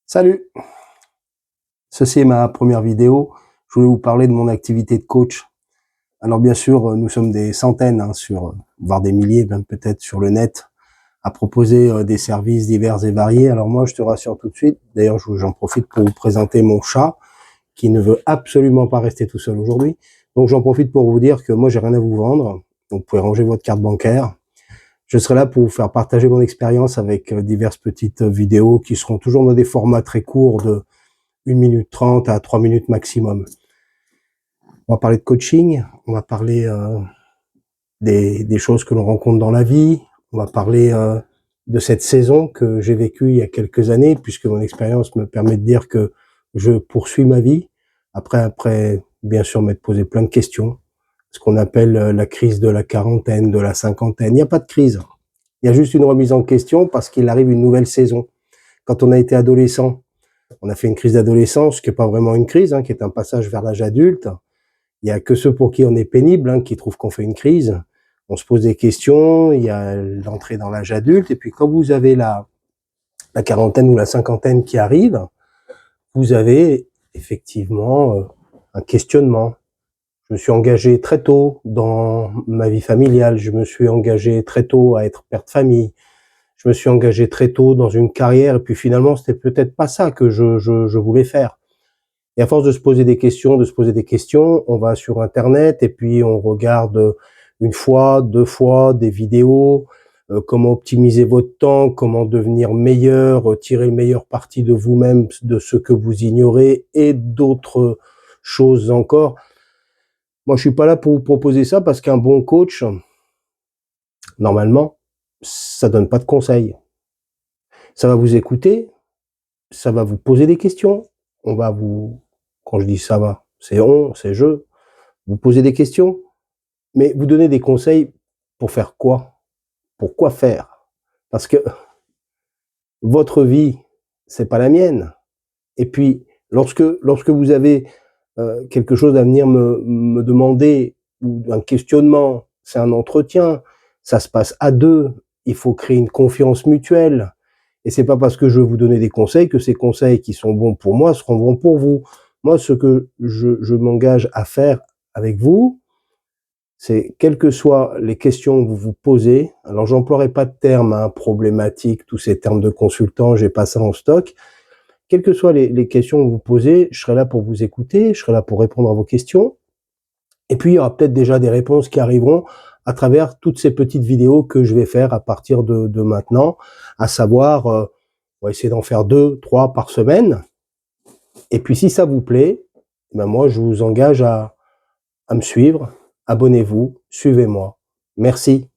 Salut! Ceci est ma première vidéo. Je voulais vous parler de mon activité de coach. Alors bien sûr, nous sommes des centaines, voire des milliers, même peut-être sur le net, à proposer des services divers et variés. Alors moi, je te rassure tout de suite, d'ailleurs j'en profite pour vous présenter mon chat, qui ne veut absolument pas rester tout seul aujourd'hui. Donc j'en profite pour vous dire que moi, j'ai rien à vous vendre. Donc vous pouvez ranger votre carte bancaire. Je serai là pour vous faire partager mon expérience avec diverses petites vidéos qui seront toujours dans des formats très courts de 1 minute 30 à 3 minutes maximum. On va parler de coaching, on va parler des choses que l'on rencontre dans la vie, on va parler de cette saison que j'ai vécue il y a quelques années, puisque mon expérience me permet de dire que je poursuis ma vie, après bien sûr m'être posé plein de questions, ce qu'on appelle la crise de la quarantaine, de la cinquantaine. Il n'y a pas de crise, il y a juste une remise en question parce qu'il arrive une nouvelle saison. Quand on a été adolescent, on a fait une crise d'adolescence, qui n'est pas vraiment une crise, qui est un passage vers l'âge adulte. Il y a que ceux pour qui on est pénible, qui trouvent qu'on fait une crise. On se pose des questions, il y a l'entrée dans l'âge adulte, et puis quand vous avez la quarantaine ou la cinquantaine qui arrive, vous avez effectivement un questionnement. Je me suis engagé très tôt dans ma vie familiale, je me suis engagé très tôt à être père de famille, je me suis engagé très tôt dans une carrière, et puis finalement, c'était peut-être pas ça que je voulais faire. Et à force de se poser des questions, on va sur Internet et puis on regarde une fois, deux fois des vidéos, comment optimiser votre temps, comment devenir meilleur, tirer le meilleur parti de vous-même, de ce que vous ignorez et d'autres choses encore. Moi, je suis pas là pour vous proposer ça parce qu'un bon coach, normalement, ça donne pas de conseils. Ça va vous écouter, ça va vous poser des questions, quand je dis ça va, c'est c'est je, vous poser des questions, mais vous donner des conseils pour faire quoi? Pour quoi faire? Parce que votre vie, c'est pas la mienne. Et puis, lorsque vous avez quelque chose à venir me demander, ou un questionnement, c'est un entretien, ça se passe à deux, il faut créer une confiance mutuelle. Et c'est pas parce que je veux vous donner des conseils que ces conseils qui sont bons pour moi seront bons pour vous. Moi, ce que je m'engage à faire avec vous, c'est quelles que soient les questions que vous vous posez, alors j'emploierai pas de termes problématiques, tous ces termes de consultant, j'ai pas ça en stock. Quelles que soient les questions que vous posez, je serai là pour vous écouter, je serai là pour répondre à vos questions. Et puis, il y aura peut-être déjà des réponses qui arriveront à travers toutes ces petites vidéos que je vais faire à partir de maintenant, à savoir, on va essayer d'en faire 2, 3 par semaine. Et puis, si ça vous plaît, ben moi, je vous engage à me suivre. Abonnez-vous, suivez-moi. Merci.